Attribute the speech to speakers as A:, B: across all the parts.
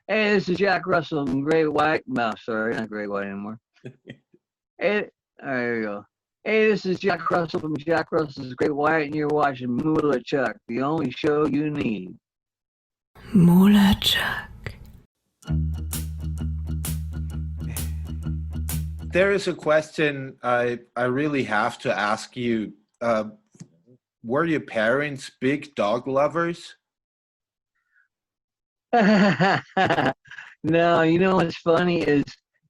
A: Hey, this is Jack Russell from Great White. No, sorry, not Great White anymore. Hey, there you go. Hey, this is Jack Russell from Jack Russell's Great White, and you're watching MULATSCHAG, the only show you need.
B: MULATSCHAG.
C: There is a question I really have to ask you. Were your parents big dog lovers?
A: No, you know what's funny is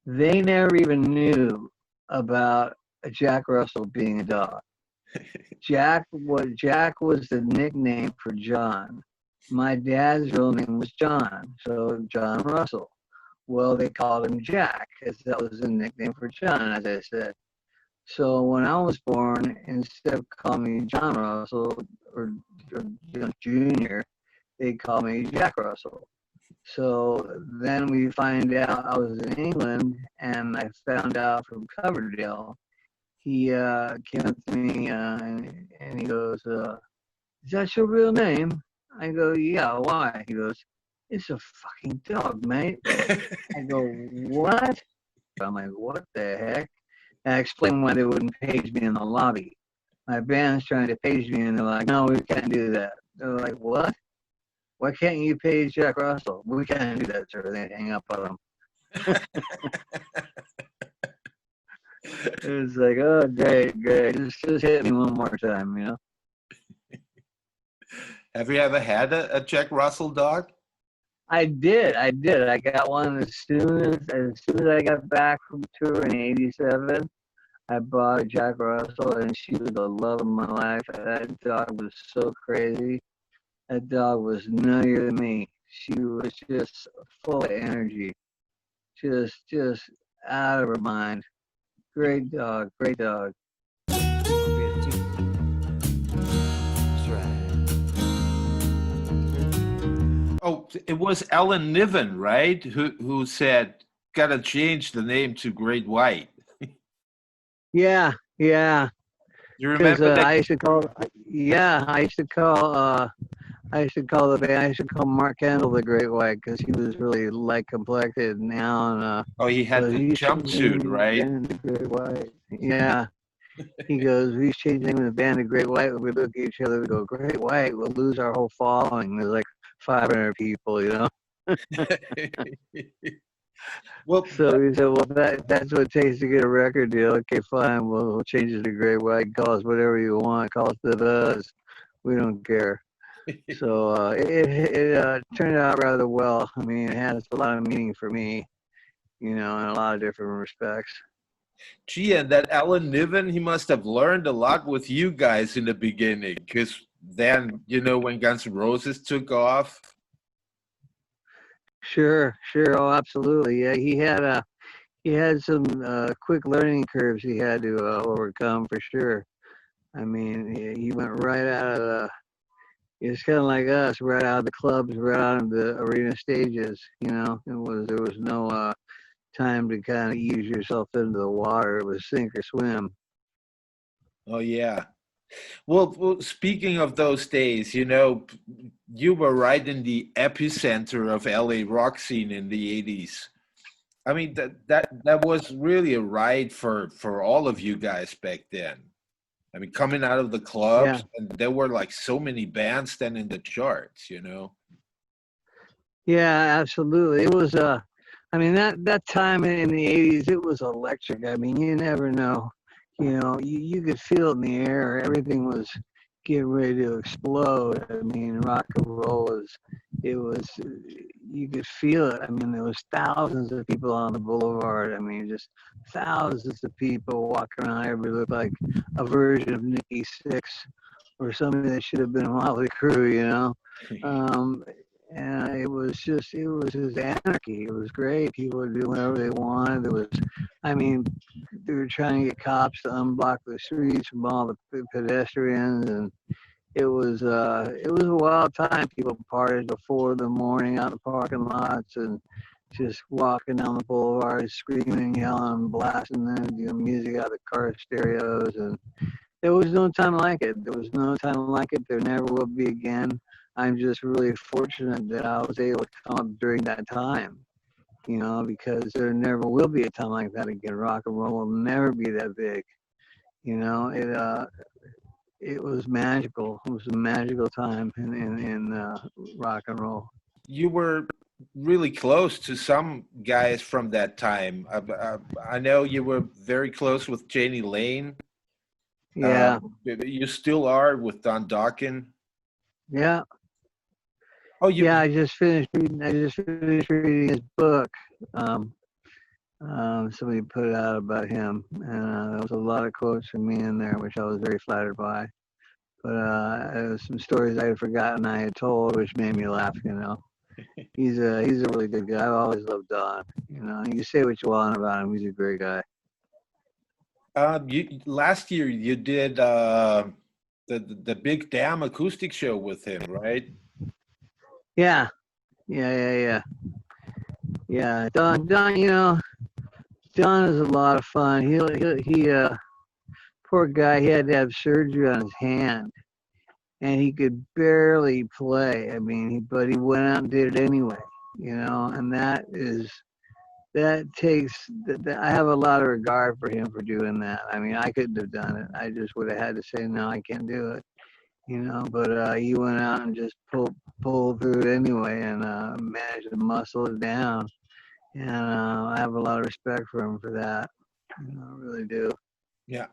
A: they never even knew about Jack Russell being a dog. Jack was the nickname for John. My dad's real name was John, so John Russell. Well, they called him Jack, as that was the nickname for John, as I said. So when I was born, instead of calling me John Russell or Junior, they called me Jack Russell. So then we find out I was in England, and I found out from Coverdale. He came up to me and he goes, "Is that your real name?" I go, "Yeah, why?" He goes, "It's a fucking dog, mate." I go, "What?" I'm like, "What the heck?" And I explained why they wouldn't page me in the lobby. My band's trying to page me, and they're like, "No, we can't do that." They're like, "What? Why can't you page Jack Russell?" "We can't do that, sir." They hang up on him. It was like, oh, great. Just hit me one more time, you know?
C: Have you ever had a Jack Russell dog?
A: I did. I got one as soon as I got back from tour in '87. I bought a Jack Russell, and she was the love of my life. That dog was so crazy. That dog was nuttier than me. She was just full of energy, just out of her mind. Great dog.
D: That's right.
C: Oh, it was Alan Niven, right? Who said, "Gotta change the name to Great White."
A: Yeah.
C: You
A: Because
C: remember that?
A: I used to call the band. I used to call Mark Kendall the Great White because he was really light complected now, and
C: Oh, he had the jumpsuit, right?
A: The Great White. Yeah. He goes, "We changed the name of the band to Great White." We look at each other, we go, "Great White, we'll lose our whole following." There's like 500 people, you know.
C: Well,
A: So he said, "Well, that's what it takes to get a record deal." Okay, fine. We'll change it to Great White. Call us whatever you want. Call us the Buzz. We don't care. So it turned out rather well. I mean, it has a lot of meaning for me, you know, in a lot of different respects.
C: gee, and that Alan Niven, he must have learned a lot with you guys in the beginning, because then, when Guns N' Roses took off.
A: Sure. Oh, absolutely. Yeah, he had some quick learning curves he had to overcome for sure. I mean, he went right out of the. It's kind of like us, right out of the clubs, right out of the arena stages. You know, there was no time to kind of ease yourself into the water. It was sink or swim.
C: Oh, yeah. Well, speaking of those days, you were right in the epicenter of LA rock scene in the 80s. I mean, that was really a ride for all of you guys back then. I mean, coming out of the clubs,
A: Yeah.
C: and there were like so many bands then in the charts,
A: Yeah, absolutely. It was I mean that time in the '80s, it was electric. I mean, you never know. You know, you could feel it in the air. Everything was getting ready to explode. I mean, rock and roll was you could feel it. I mean, there was thousands of people on the boulevard. I mean, just thousands of people walking around. Everybody looked like a version of Nikki Sixx or somebody that should have been Motley Crue, you know. Um, and it was just anarchy. It was great. People would do whatever they wanted. I mean, they were trying to get cops to unblock the streets from all the pedestrians, and it was a wild time. People partied till 4 in the morning out in the parking lots and just walking down the boulevard, screaming, yelling, blasting music out of the car stereos, and there was no time like it. There was no time like it. There never will be again. I'm just really fortunate that I was able to come up during that time, because there never will be a time like that again. Rock and roll will never be that big. It was magical. It was a magical time in rock and roll.
C: You were really close to some guys from that time. I know you were very close with Janie Lane.
A: Yeah,
C: You still are with Don Dokken.
A: yeah,
C: Oh,
A: yeah. I just finished reading. His book. Somebody put it out about him, and there was a lot of quotes from me in there, which I was very flattered by. But there was some stories I had forgotten I had told, which made me laugh. He's a really good guy. I've always loved Don. You can say what you want about him. He's a great guy.
C: Last year you did the Big Damn acoustic show with him, right?
A: Yeah, yeah. Don, Don is a lot of fun. Poor guy. He had to have surgery on his hand, and he could barely play. I mean, but he went out and did it anyway. And that takes. I have a lot of regard for him for doing that. I mean, I couldn't have done it. I just would have had to say no, I can't do it. But he went out and just pulled through it anyway, and managed to muscle it down. And I have a lot of respect for him for that. I really do.
C: Yeah.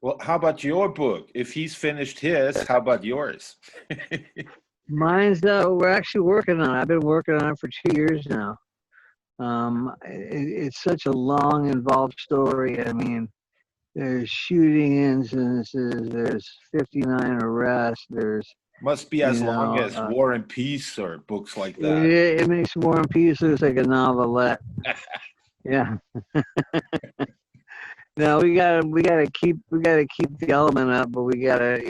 C: Well, how about your book? If he's finished his, how about yours?
A: Mine's we're actually working on it. I've been working on it for 2 years now. It's such a long, involved story. I mean, there's shooting instances. There's 59 arrests. There's
C: Must be as long as War and Peace or books like that.
A: It makes War and Peace look like a novelette. Yeah. No, we gotta keep the element up, but we gotta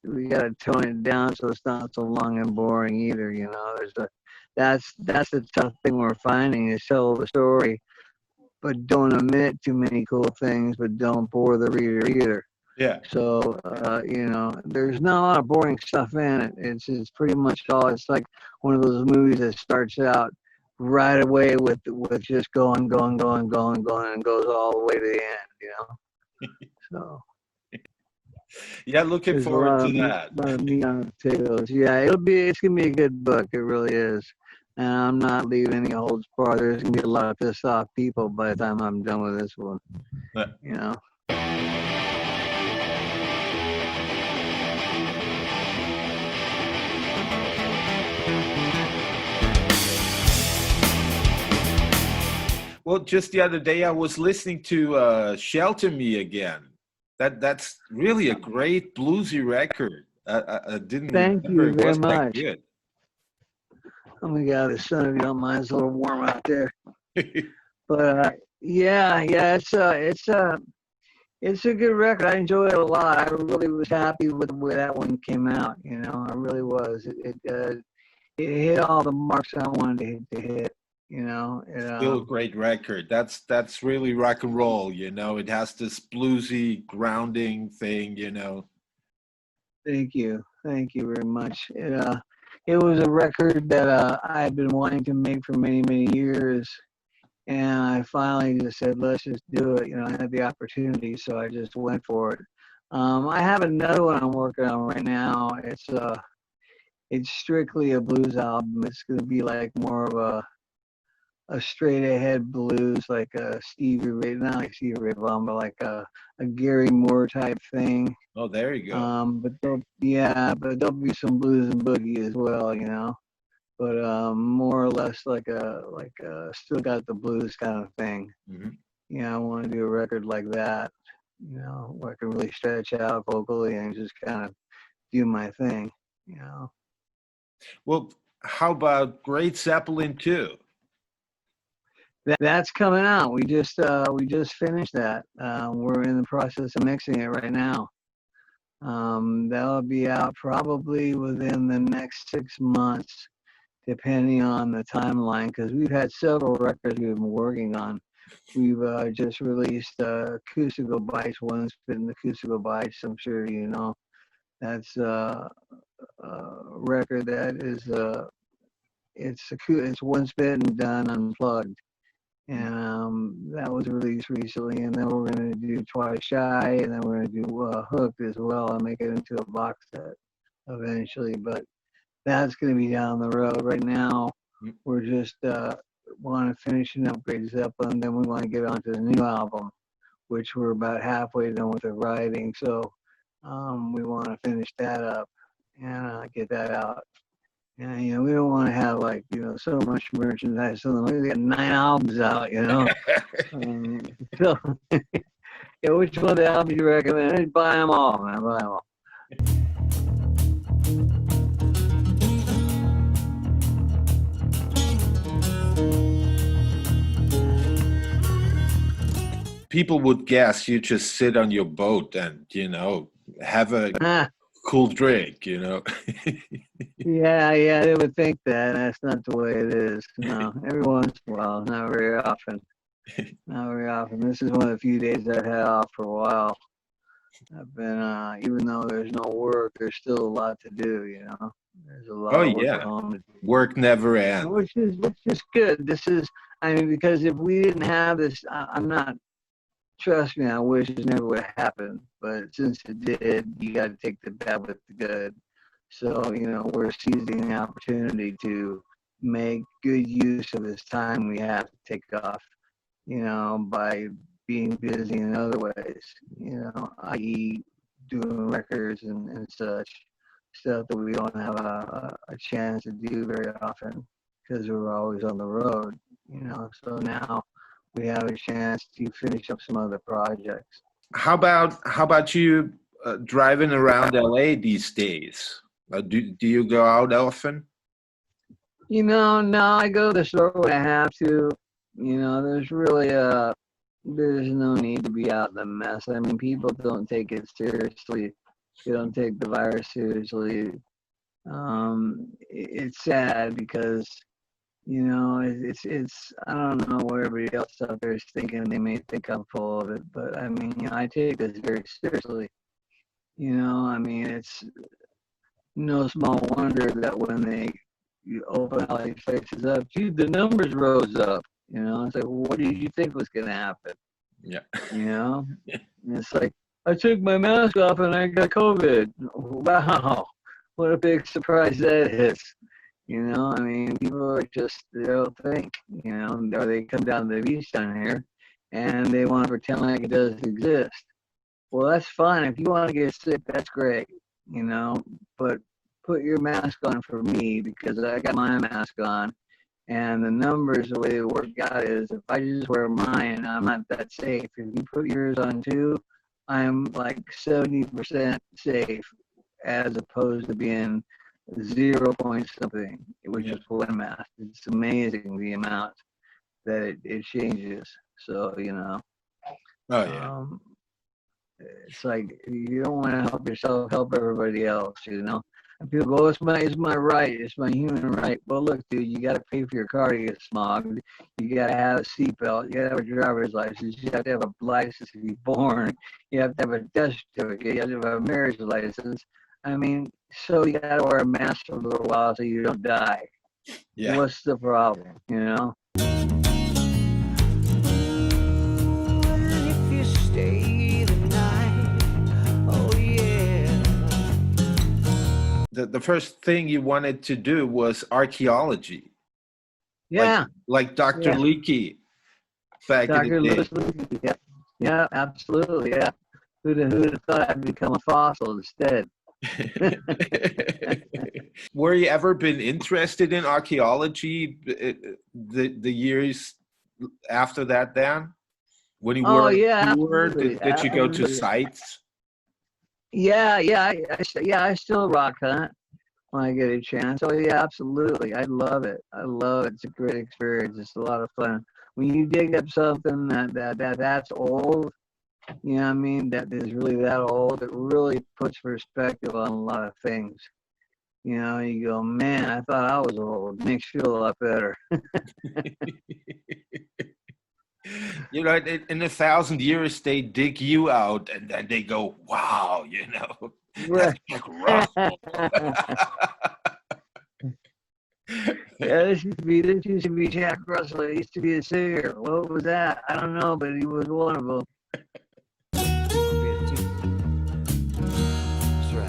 A: we gotta tone it down so it's not so long and boring either. That's the tough thing we're finding is tell the story, but don't omit too many cool things, but don't bore the reader either.
C: Yeah.
A: So there's not a lot of boring stuff in it. It's pretty much all. It's like one of those movies that starts out right away with just going, and goes all the way to the end. So
C: yeah, looking forward to that.
A: A lot of meat on the potatoes. Yeah, it's gonna be a good book. It really is. And I'm not leaving any holds barred. There's gonna be a lot of pissed off people by the time I'm done with this one.
C: Yeah. Well, just the other day I was listening to Shelter Me again. That's really a great bluesy record. I didn't
A: Thank you very much.
C: Good.
A: Oh my God, the sun, if you don't mind, it's a little warm out there. But yeah, it's a good record. I enjoyed it a lot. I really was happy with the way that one came out. I really was. It hit all the marks I wanted to hit.
C: Still a great record. That's really rock and roll. It has this bluesy grounding thing.
A: Thank you very much. It was a record that I had been wanting to make for many years, and I finally just said, let's just do it. I had the opportunity, so I just went for it. I have another one I'm working on right now. It's strictly a blues album. It's going to be like more of a straight ahead blues, like a Stevie Ray, not like Stevie Ray Vaughan, but like a Gary Moore type thing.
C: Oh, there you go.
A: But there'll be some blues and boogie as well, But more or less like a still got the blues kind of thing.
C: Mm-hmm.
A: I want to do a record like that, where I can really stretch out vocally and just kind of do my thing,
C: Well, how about Great Zeppelin 2?
A: That's coming out. We just finished that. We're in the process of mixing it right now. That'll be out probably within the next 6 months, depending on the timeline, because we've had several records we've been working on. We've just released Acoustical Bites. One's been Acoustical Bites, I'm sure you know. That's record that is it's Once Bitten Done Unplugged, and that was released recently. And then we're gonna do Twice Shy, and then we're gonna do Hooked as well, and make it into a box set eventually. But that's gonna be down the road. Right now, we're just want to finish and upgrade Zeppelin. Then we want to get onto the new album, which we're about halfway done with the writing. So we want to finish that up and get that out. And we don't want to have like so much merchandise. So we got 9 albums out. So yeah, which one of the albums you recommend? Buy them all, man. Buy them all.
C: People would guess you just sit on your boat and have a cool drink.
A: Yeah, they would think that. That's not the way it is. No, every once in a while, not very often. Not very often. This is one of the few days I've had off for a while. I've been, even though there's no work, there's still a lot to do. There's a lot of work at home to do.
C: Work never ends.
A: Which is good. Because if we didn't have this, I'm not. Trust me, I wish it never would have happened. But since it did, you got to take the bad with the good. So, we're seizing the opportunity to make good use of this time we have to take off, by being busy in other ways, i.e. doing records and such, stuff that we don't have a chance to do very often because we're always on the road, So now we have a chance to finish up some other projects.
C: How about you driving around LA these days? Do you go out often?
A: No, I go to the store when I have to. There's really there's no need to be out in the mess. I mean, people don't take it seriously. They don't take the virus seriously. It's sad because it's I don't know what everybody else out there is thinking. They may think I'm full of it, but I mean, I take this very seriously. I mean, it's no small wonder that when you open all these places up, gee, the numbers rose up. It's like, well, what did you think was going to happen?
C: Yeah.
A: And it's like, I took my mask off and I got COVID. Wow, what a big surprise that is. I mean, people are just, they don't think, or they come down to the beach down here and they want to pretend like it doesn't exist. Well, that's fine. If you want to get sick, that's great, but put your mask on for me because I got my mask on. And the numbers, the way they work out is if I just wear mine, I'm not that safe. If you put yours on too, I'm like 70% safe as opposed to being 0 point something, which is one mask. It's amazing the amount that it changes. So,
C: Oh, yeah.
A: It's like you don't want to help yourself, help everybody else, And people go, it's my right, it's my human right. Well, look, dude, you got to pay for your car to get smogged. You got to have a seatbelt. You got to have a driver's license. You have to have a license to be born. You have to have a death certificate. You have to have a marriage license. I mean, so you got to wear a mask for a little while so you don't die.
C: Yeah.
A: What's the problem,
D: If you stay the night, oh yeah.
C: The first thing you wanted to do was archaeology.
A: Yeah.
C: Like Dr. Leakey back in the day.
A: Leakey, yeah, absolutely, yeah. Who'd have thought I'd become a fossil instead?
C: Were you ever been interested in archaeology the years after that, Dan? When you were did you go to sites?
A: Yeah, I still rock hunt when I get a chance. Oh yeah, absolutely. I love it. It's a great experience. It's a lot of fun. When you dig up something that's old, I mean, that is really that old, it really puts perspective on a lot of things. You go, man, I thought I was old. It makes you feel a lot better.
C: In 1,000 years, they dig you out and then they go, wow, that's like Russel.
A: used to be Jack Russell. He used to be a singer. What was that? I don't know, but he was one of them.
D: That's right.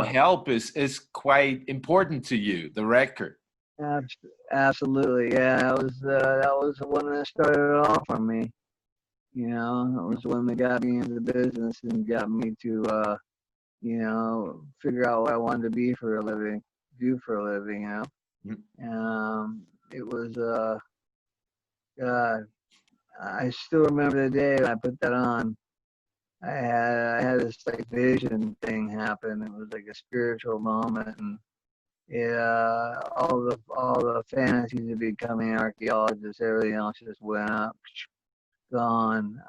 C: Help is quite important to you, the record.
A: Absolutely, yeah. That was the one that started it all for me. You know, it was the one that got me into the business and got me to, you know, figure out what I wanted to be for a living, do for a living. You know, it was God. I still remember the day when I put that on. I had this like vision thing happen. It was like a spiritual moment, and all the fantasies of becoming an archaeologist, everything else just went up, gone.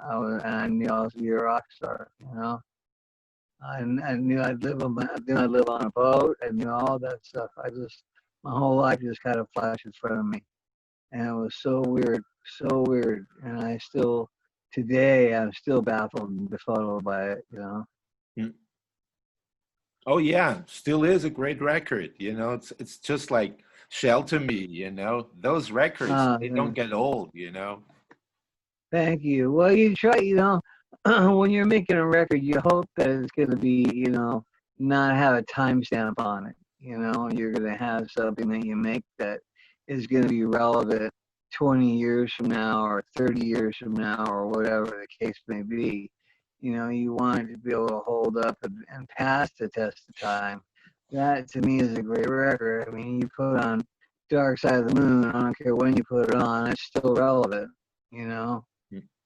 A: I knew I was be a rock star. You know, I knew I'd live on a boat. I knew all that stuff. My whole life just kind of flashed in front of me, and it was so weird, so weird. And today, I'm still baffled and befuddled by it. You know.
C: Oh yeah, still is a great record. You know, it's just like Shelter Me. You know, those records they don't get old. You know.
A: Thank you. Well, you try. You know, when you're making a record, you hope that it's going to be, you know, not have a timestamp on it. You know, you're going to have something that you make that is going to be relevant 20 years from now or 30 years from now or whatever the case may be. You know, you want it to be able to hold up and pass the test of time. That to me is a great record. I mean, you put on Dark Side of the Moon, I don't care when you put it on, it's still relevant. You know,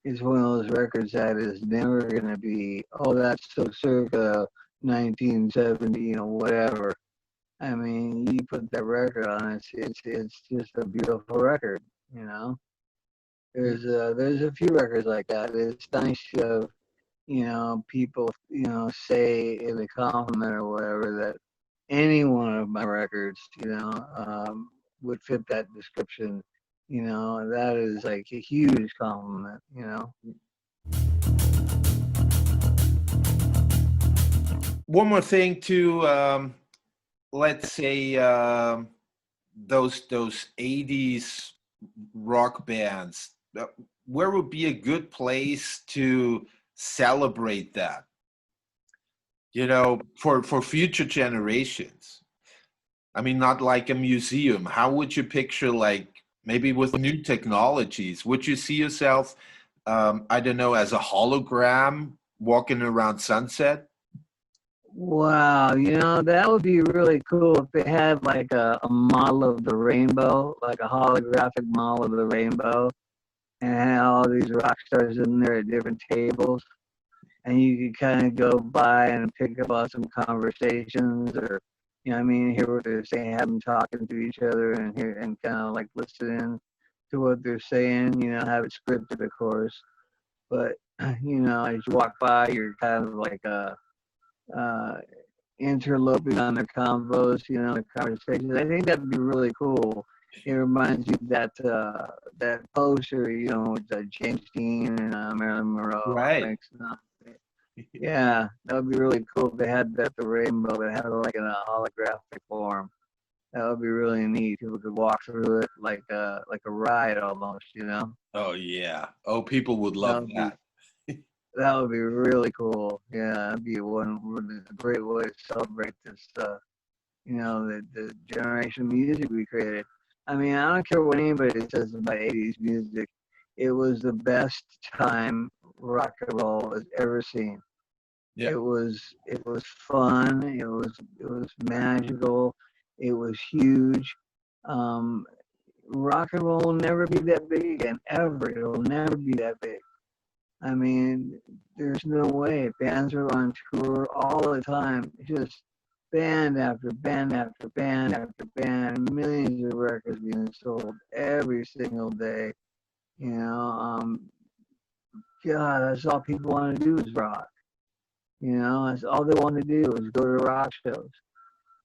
A: it's one of those records that is never going to be, oh, that's so circa 1970, you know, whatever. I mean, you put that record on, it's just a beautiful record, you know. There's a few records like that. It's nice to, you know, people, you know, say in a compliment or whatever that any one of my records, you know, would fit that description. You know, that is like a huge compliment, you know.
C: One more thing to let's say those 80s rock bands. Where would be a good place to celebrate that? You know, for future generations. I mean, not like a museum. How would you picture, like, maybe with new technologies? Would you see yourself, I don't know, as a hologram walking around Sunset?
A: Wow, you know, that would be really cool if they had like a model of the rainbow, like a holographic model of the rainbow, and had all these rock stars in there at different tables. And you could kind of go by and pick up on some conversations or, you know what I mean, hear what they're saying, have them talking to each other and hear and kind of like listen in to what they're saying, you know, have it scripted, of course. But, you know, as you walk by, you're kind of like uh, interloping on their convos, you know, their conversations. I think that'd be really cool. It reminds you that that poster, you know, with James Dean and Marilyn Monroe.
C: Right.
A: Yeah, that would be really cool if they had that the rainbow, but had it like in a holographic form. That would be really neat. People could walk through it like a ride almost, you know.
C: Oh yeah. Oh, people would love that.
A: That would be really cool. Yeah, that'd be a great way to celebrate this. You know, the generation of music we created. I mean, I don't care what anybody says about 80s music. It was the best time rock and roll has ever seen.
C: Yeah.
A: It was fun. It was magical. It was huge. Rock and roll will never be that big again, ever. It will never be that big. I mean, there's no way. Bands are on tour all the time. Just band after band after band after band. Millions of records being sold every single day. You know, God, that's all people want to do is rock. You know, that's all they want to do is go to rock shows.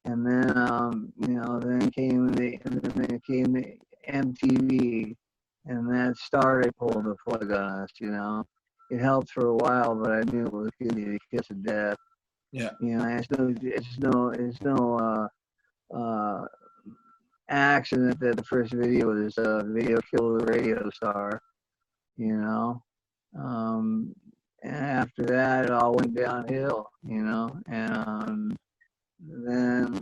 A: And then, you know, then came the MTV, and that started pulling the plug on us. You know, it helped for a while, but I knew it was giving me the kiss of death.
C: Yeah.
A: You know, it's no accident that the first video was video killed the radio star, you know. And after that, it all went downhill, you know. And then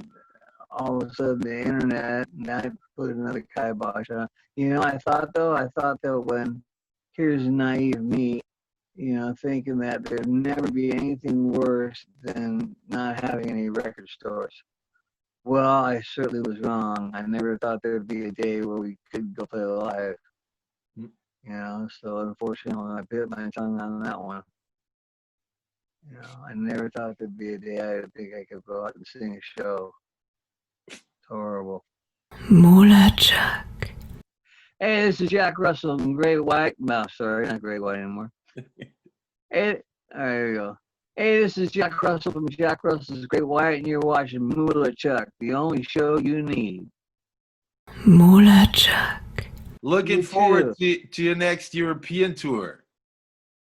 A: all of a sudden, the internet, and I put another kibosh on. You know, I thought that when here's naive me, you know, thinking that there'd never be anything worse than not having any record stores. Well, I certainly was wrong. I never thought there'd be a day where we could go play live. You know, so unfortunately, I bit my tongue on that one. You know, I never thought there'd be a day I think I could go out and sing a show. It's horrible.
B: MULATSCHAG.
A: Hey, this is Jack Russell from Great White. No, sorry, not Great White anymore. Hey, there you go. Hey, this is Jack Russell from Jack Russell's Great White, and you're watching MULATSCHAG, the only show you need.
B: MULATSCHAG.
C: Looking forward to your next European tour.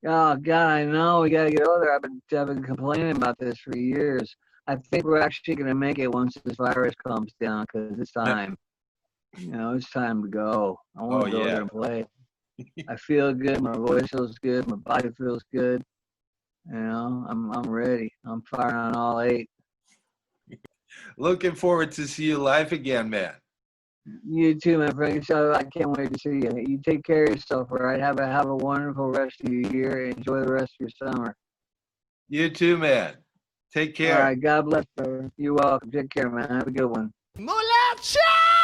A: Oh God, I know we gotta get over there. I've been complaining about this for years. I think we're actually gonna make it once this virus calms down, because it's time. You know, it's time to go. I want to go there and play. I feel good. My voice feels good. My body feels good. You know, I'm ready. I'm firing on all 8.
C: Looking forward to see you live again, man.
A: You too, my friend. So I can't wait to see you. You take care of yourself, all right? Have a wonderful rest of your year. Enjoy the rest of your summer.
C: You too, man. Take care.
A: All right. God bless, brother. You're welcome. Take care, man. Have a good one.
D: MULATSCHAG!